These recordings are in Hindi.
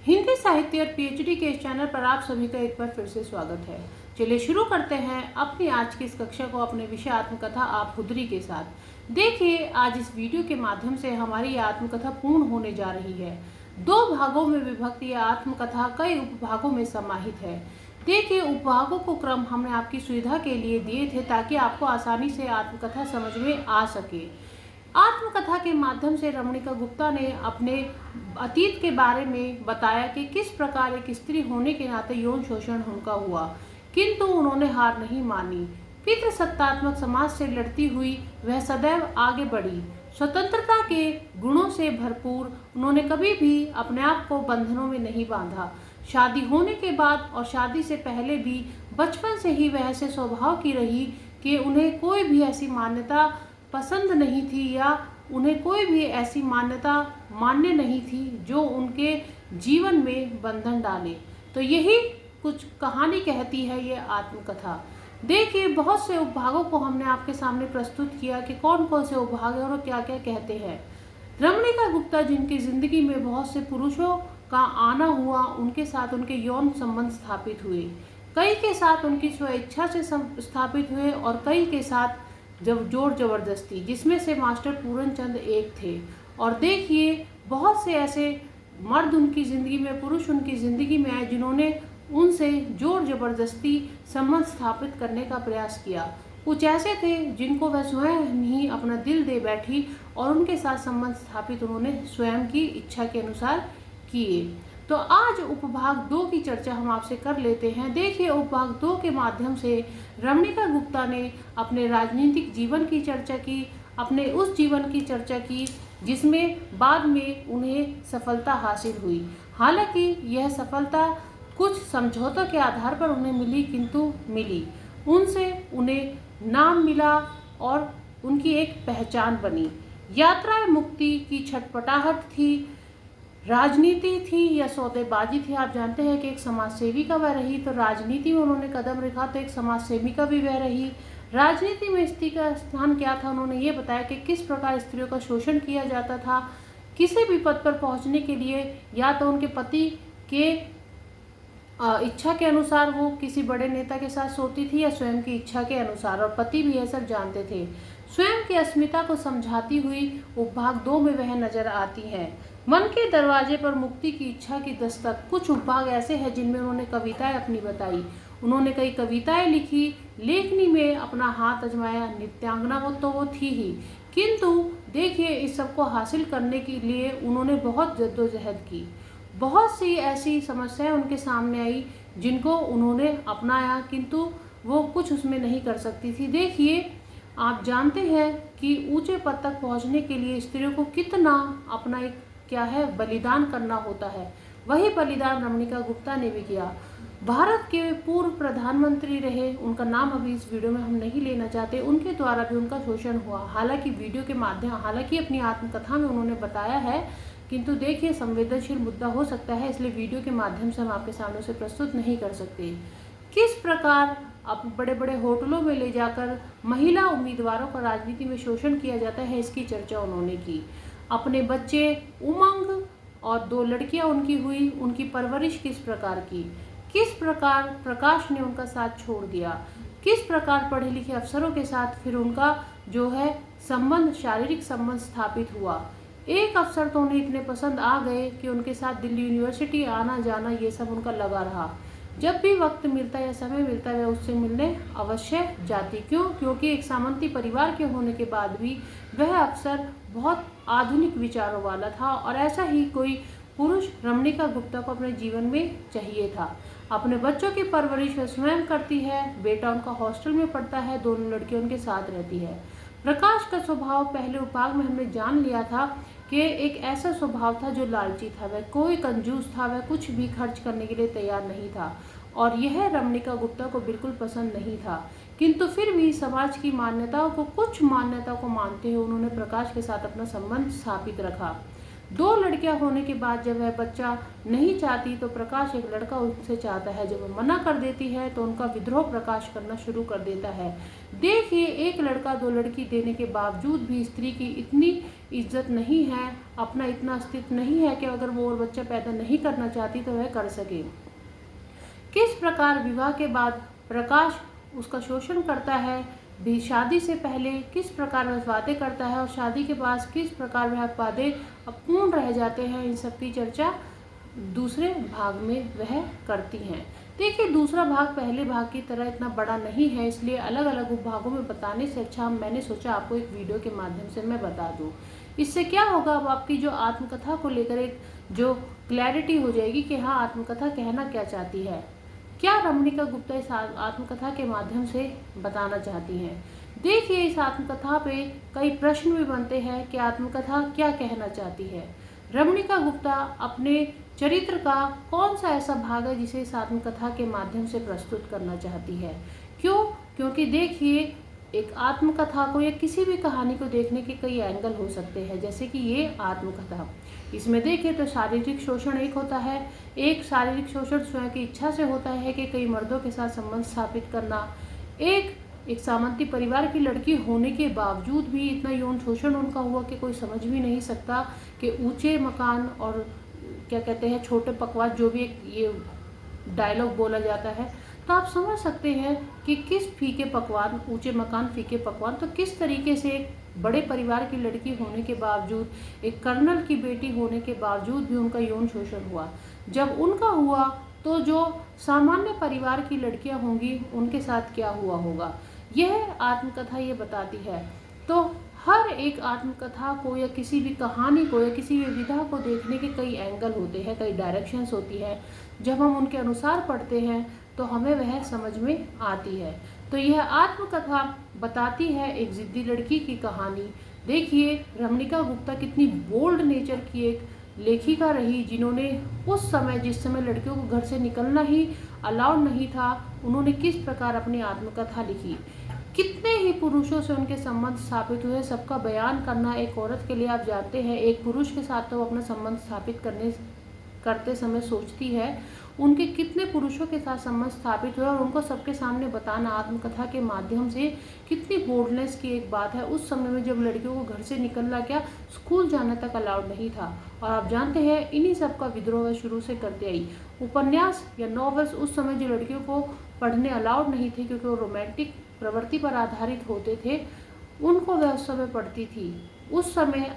हिंदी साहित्य और पीएचडी के इस चैनल पर आप सभी का एक बार फिर से स्वागत है। चलिए शुरू करते हैं अपनी आज की इस कक्षा को अपने विषय आत्मकथा आप खुदरी के साथ। देखिए, आज इस वीडियो के माध्यम से हमारी यह आत्मकथा पूर्ण होने जा रही है। 2 भागों में विभक्त यह आत्मकथा कई उपभागों में समाहित है। देखिए, उपभागों को क्रम हमने आपकी सुविधा के लिए दिए थे ताकि आपको आसानी से आत्मकथा समझ में आ सके। आत्मकथा के माध्यम से रमणिका गुप्ता ने अपने अतीत के बारे में बताया कि किस प्रकार एक स्त्री होने के नाते यौन शोषण उनका हुआ, किंतु उन्होंने हार नहीं मानी। पितृसत्तात्मक समाज से लड़ती हुई वह सदैव आगे बढ़ी। स्वतंत्रता के गुणों से भरपूर उन्होंने कभी भी अपने आप को बंधनों में नहीं बांधा। शादी होने के बाद और शादी से पहले भी बचपन से ही वह ऐसे स्वभाव की रही कि उन्हें कोई भी ऐसी मान्यता पसंद नहीं थी या उन्हें कोई भी ऐसी मान्यता मान्य नहीं थी जो उनके जीवन में बंधन डाले। तो यही कुछ कहानी कहती है ये आत्मकथा। देखिए, बहुत से उपभागों को हमने आपके सामने प्रस्तुत किया कि कौन कौन से उपभाग हैं और क्या क्या कहते हैं। रमणिका गुप्ता जिनकी जिंदगी में बहुत से पुरुषों का आना हुआ, उनके साथ उनके यौन संबंध स्थापित हुए। कई के साथ उनकी स्वेच्छा से स्थापित हुए और कई के साथ जब जोर जबरदस्ती, जिसमें से मास्टर पूरनचंद एक थे। और देखिए, बहुत से ऐसे मर्द उनकी ज़िंदगी में, पुरुष उनकी ज़िंदगी में आए जिन्होंने उनसे जोर जबरदस्ती संबंध स्थापित करने का प्रयास किया। कुछ ऐसे थे जिनको वह स्वयं ही अपना दिल दे बैठी और उनके साथ संबंध स्थापित उन्होंने स्वयं की इच्छा के अनुसार किए। तो आज उपभाग 2 की चर्चा हम आपसे कर लेते हैं। देखिए, उपभाग 2 के माध्यम से रमणिका गुप्ता ने अपने राजनीतिक जीवन की चर्चा की, अपने उस जीवन की चर्चा की जिसमें बाद में उन्हें सफलता हासिल हुई। हालांकि यह सफलता कुछ समझौतों के आधार पर उन्हें मिली, किंतु मिली। उनसे उन्हें नाम मिला और उनकी एक पहचान बनी। यात्राएं मुक्ति की छटपटाहट थी, राजनीति थी या सौदेबाजी थी। आप जानते हैं कि एक समाज सेविका वह रही, तो राजनीति में उन्होंने कदम रखा तो एक समाज सेविका भी वह रही। राजनीति में स्त्री का स्थान क्या था, उन्होंने ये बताया कि किस प्रकार स्त्रियों का शोषण किया जाता था। किसी भी पद पर पहुंचने के लिए या तो उनके पति के इच्छा के अनुसार वो किसी बड़े नेता के साथ सोती थी या स्वयं की इच्छा के अनुसार, और पति भी यह सब जानते थे। स्वयं की अस्मिता को समझाती हुई उपभाग 2 में वह नजर आती है। मन के दरवाजे पर मुक्ति की इच्छा की दस्तक। कुछ उपभाग ऐसे हैं जिनमें उन्होंने कविताएं अपनी बताई। उन्होंने कई कविताएं लिखी, लेखनी में अपना हाथ आजमाया। नृत्यांगना वो थी ही, किंतु देखिए, इस सब को हासिल करने के लिए उन्होंने बहुत जद्दोजहद की। बहुत सी ऐसी समस्याएं उनके सामने आई जिनको उन्होंने अपनाया, किंतु वो कुछ उसमें नहीं कर सकती थी। देखिए, आप जानते हैं कि ऊंचे पद तक पहुंचने के लिए स्त्रियों को कितना अपना एक बलिदान करना होता है। वही बलिदान रमणिका गुप्ता ने भी किया। भारत के पूर्व प्रधानमंत्री रहे, उनका नाम अभी इस वीडियो में हम नहीं लेना चाहते, उनके द्वारा भी उनका शोषण हुआ। हालांकि वीडियो के माध्यम, हालांकि अपनी आत्मकथा में उन्होंने बताया है, किंतु देखिए, संवेदनशील मुद्दा हो सकता है, इसलिए वीडियो के माध्यम से हम आपके सामने से प्रस्तुत नहीं कर सकते। किस प्रकार अब बड़े बड़े होटलों में ले जाकर महिला उम्मीदवारों का राजनीति में शोषण किया जाता है, इसकी चर्चा उन्होंने की। अपने बच्चे उमंग और 2 लड़कियां उनकी हुई, उनकी परवरिश किस प्रकार की, किस प्रकार प्रकाश ने उनका साथ छोड़ दिया, किस प्रकार पढ़े लिखे अफसरों के साथ फिर उनका संबंध, शारीरिक संबंध स्थापित हुआ। एक अफसर तो उन्हें इतने पसंद आ गए कि उनके साथ दिल्ली यूनिवर्सिटी आना जाना ये सब उनका लगा रहा। जब भी वक्त मिलता या समय मिलता है, वह उससे मिलने अवश्य जाती। क्यों? क्योंकि एक सामंती परिवार के होने के बाद भी वह अफसर बहुत आधुनिक विचारों वाला था, और ऐसा ही कोई पुरुष रमणिका गुप्ता को अपने जीवन में चाहिए था। अपने बच्चों की परवरिश वह स्वयं करती है। बेटा उनका हॉस्टल में पढ़ता है, 2 लड़कियां उनके साथ रहती है। प्रकाश का स्वभाव पहले उपभाग में हमने जान लिया था कि एक ऐसा स्वभाव था जो लालची था, वह कोई कंजूस था, वह कुछ भी खर्च करने के लिए तैयार नहीं था, और यह रमणिका गुप्ता को बिल्कुल पसंद नहीं था। किंतु फिर भी समाज की मान्यताओं को, कुछ मान्यताओं को मानते हुए उन्होंने प्रकाश के साथ अपना संबंध स्थापित रखा। 2 लड़कियां होने के बाद जब वह बच्चा नहीं चाहती तो प्रकाश एक लड़का उनसे चाहता है। जब वह मना कर देती है तो उनका विद्रोह प्रकाश करना शुरू कर देता है। देखिए, एक लड़का 2 लड़की देने के बावजूद भी स्त्री की इतनी इज्जत नहीं है, अपना इतना अस्तित्व नहीं है कि अगर वो और बच्चा पैदा नहीं करना चाहती तो वह कर सके। किस प्रकार विवाह के बाद प्रकाश उसका शोषण करता है, भी शादी से पहले किस प्रकार वह वादे करता है और शादी के बाद किस प्रकार वह वादे अपूर्ण रह जाते हैं, इन सब की चर्चा दूसरे भाग में वह करती हैं। देखिए, दूसरा भाग पहले भाग की तरह इतना बड़ा नहीं है, इसलिए अलग अलग उपभागों में बताने से अच्छा मैंने सोचा आपको एक वीडियो के माध्यम से मैं बता दूं। इससे क्या होगा, अब आपकी जो आत्मकथा को लेकर एक जो क्लैरिटी हो जाएगी कि हाँ, आत्मकथा कहना क्या चाहती है, क्या रमणिका गुप्ता इस आत्मकथा के माध्यम से बताना चाहती हैं। देखिए, इस आत्मकथा पे कई प्रश्न भी बनते हैं कि आत्मकथा क्या कहना चाहती है। रमणिका गुप्ता अपने चरित्र का कौन सा ऐसा भाग है जिसे इस आत्मकथा के माध्यम से प्रस्तुत करना चाहती है। क्यों? क्योंकि देखिए, एक आत्मकथा को या किसी भी कहानी को देखने के कई एंगल हो सकते हैं। जैसे कि ये आत्मकथा, इसमें देखिए तो शारीरिक शोषण एक होता है। एक शारीरिक शोषण स्वयं की इच्छा से होता है कि कई मर्दों के साथ संबंध स्थापित करना। एक सामंती परिवार की लड़की होने के बावजूद भी इतना यौन शोषण उनका हुआ कि कोई समझ भी नहीं सकता कि ऊंचे मकान और क्या कहते हैं छोटे पकवान, जो भी एक ये डायलॉग बोला जाता है, तो आप समझ सकते हैं कि किस फीके पकवान, ऊंचे मकान फीके पकवान, तो किस तरीके से एक बड़े परिवार की लड़की होने के बावजूद, एक कर्नल की बेटी होने के बावजूद भी उनका यौन शोषण हुआ। जब उनका हुआ तो जो सामान्य परिवार की लड़कियां होंगी उनके साथ क्या हुआ होगा, यह आत्मकथा ये बताती है। तो हर एक आत्मकथा को या किसी भी कहानी को या किसी भी विधा को देखने के कई एंगल होते हैं, कई डायरेक्शंस होती है। जब हम उनके अनुसार पढ़ते हैं तो हमें वह समझ में आती है। तो यह आत्मकथा बताती है एक जिद्दी लड़की की कहानी। देखिए, रमणिका गुप्ता कितनी बोल्ड नेचर की एक लेखिका रही, जिन्होंने उस समय, जिस समय लड़कियों को घर से निकलना ही अलाउड नहीं था, उन्होंने किस प्रकार अपनी आत्मकथा लिखी। कितने ही पुरुषों से उनके संबंध स्थापित हुए, सबका बयान करना एक औरत के लिए, आप जानते हैं, एक पुरुष के साथ तो अपना संबंध स्थापित करते समय सोचती है, उनके कितने पुरुषों के साथ संबंध स्थापित हुए और उनको सबके सामने बताना आत्मकथा के माध्यम से कितनी बोल्डनेस की एक बात है। उस समय में जब लड़कियों को घर से निकलना, क्या स्कूल जाना तक अलाउड नहीं था। और आप जानते हैं, इन्हीं सब का विद्रोह वह शुरू से करते आई। उपन्यास या नॉवेल्स उस समय जो लड़कियों को पढ़ने अलाउड नहीं थे क्योंकि वो रोमांटिक प्रवृत्ति पर आधारित होते थे, उनको वह उस समय पढ़ती थी। उस समय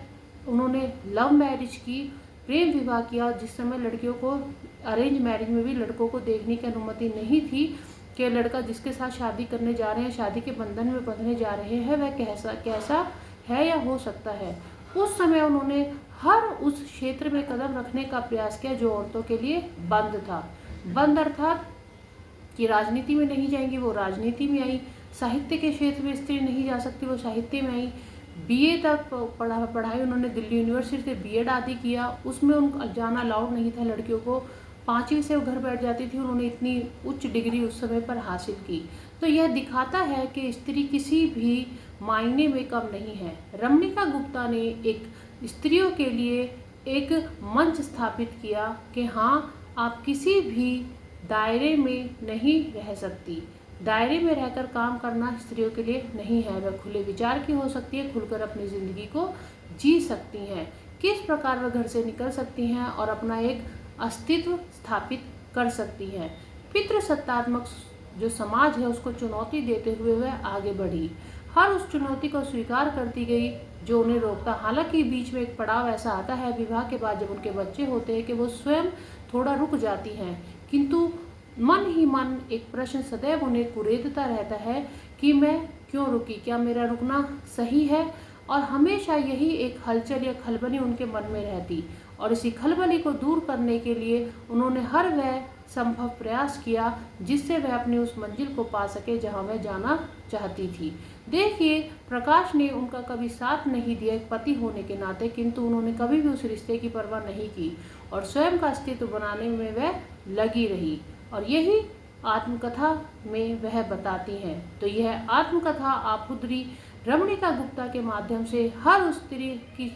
उन्होंने लव मैरिज की, प्रेम विवाह किया, जिस समय लड़कियों को अरेंज मैरिज में भी लड़कों को देखने की अनुमति नहीं थी कि लड़का जिसके साथ शादी करने जा रहे हैं, शादी के बंधन में बंधने जा रहे हैं, वह कैसा है या हो सकता है। उस समय उन्होंने हर उस क्षेत्र में कदम रखने का प्रयास किया जो औरतों के लिए बंद था। बंद अर्थात कि राजनीति में नहीं जाएंगी, वो राजनीति में आई। साहित्य के क्षेत्र में स्त्री नहीं जा सकती, वो साहित्य में आई। बीए तक पढ़ाई उन्होंने दिल्ली यूनिवर्सिटी से बीएड आदि किया, उसमें उनको जाना अलाउड नहीं था लड़कियों को। 5वीं से वो घर बैठ जाती थी, उन्होंने इतनी उच्च डिग्री उस समय पर हासिल की। तो यह दिखाता है कि स्त्री किसी भी मायने में कम नहीं है। रमणिका गुप्ता ने एक स्त्रियों के लिए एक मंच स्थापित किया कि हाँ, आप किसी भी दायरे में नहीं रह सकती। दायरे में रहकर काम करना स्त्रियों के लिए नहीं है। वह खुले विचार की हो सकती है, खुलकर अपनी ज़िंदगी को जी सकती हैं, किस प्रकार वह घर से निकल सकती हैं और अपना एक अस्तित्व स्थापित कर सकती हैं। पितृसत्तात्मक जो समाज है उसको चुनौती देते हुए वह आगे बढ़ी, हर उस चुनौती को स्वीकार करती गई जो उन्हें रोकता। हालांकि बीच में एक पड़ाव ऐसा आता है विवाह के बाद, जब उनके बच्चे होते हैं, कि वो स्वयं थोड़ा रुक जाती हैं, किंतु मन ही मन एक प्रश्न सदैव उन्हें कुरेदता रहता है कि मैं क्यों रुकी, क्या मेरा रुकना सही है। और हमेशा यही एक हलचल या खलबली उनके मन में रहती, और इसी खलबली को दूर करने के लिए उन्होंने हर वह संभव प्रयास किया जिससे वह अपनी उस मंजिल को पा सके जहां वह जाना चाहती थी। देखिए, प्रकाश ने उनका कभी साथ नहीं दिया एक पति होने के नाते, किंतु उन्होंने कभी भी उस रिश्ते की परवाह नहीं की और स्वयं का अस्तित्व बनाने में वह लगी रही, और यही आत्मकथा में वह बताती हैं। तो यह आत्मकथा आपुद्री रमणिका गुप्ता के माध्यम से हर उस स्त्री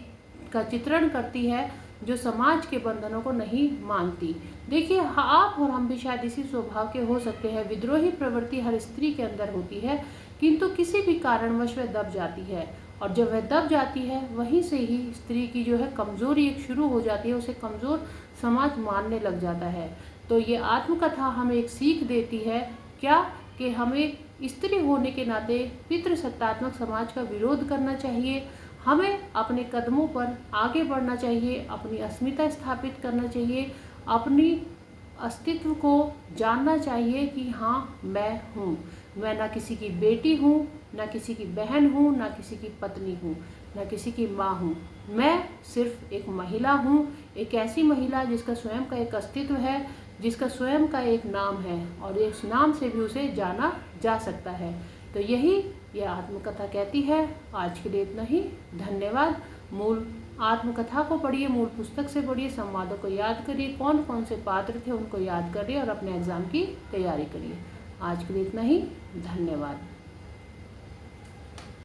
का चित्रण करती है जो समाज के बंधनों को नहीं मानती। देखिए, आप और हम भी शायद इसी स्वभाव के हो सकते हैं। विद्रोही प्रवृत्ति हर स्त्री के अंदर होती है, किंतु किसी भी कारणवश वह दब जाती है, और जब वह दब जाती है वहीं से ही स्त्री की जो है कमजोरी एक शुरू हो जाती है, उसे कमजोर समाज मानने लग जाता है। तो ये आत्मकथा हमें एक सीख देती है, क्या कि हमें स्त्री होने के नाते पितृसत्तात्मक समाज का विरोध करना चाहिए, हमें अपने कदमों पर आगे बढ़ना चाहिए, अपनी अस्मिता स्थापित करना चाहिए, अपनी अस्तित्व को जानना चाहिए कि हाँ मैं हूँ, मैं ना किसी की बेटी हूँ, ना किसी की बहन हूँ, ना किसी की पत्नी हूँ, ना किसी की माँ हूँ। मैं सिर्फ एक महिला हूँ, एक ऐसी महिला जिसका स्वयं का एक अस्तित्व है, जिसका स्वयं का एक नाम है, और इस नाम से भी उसे जाना जा सकता है। तो यही यह आत्मकथा कहती है। आज के लिए इतना ही। धन्यवाद। मूल आत्मकथा को पढ़िए, मूल पुस्तक से पढ़िए, संवादों को याद करिए, कौन कौन से पात्र थे उनको याद करिए और अपने एग्जाम की तैयारी करिए। आज के लिए इतना ही। धन्यवाद।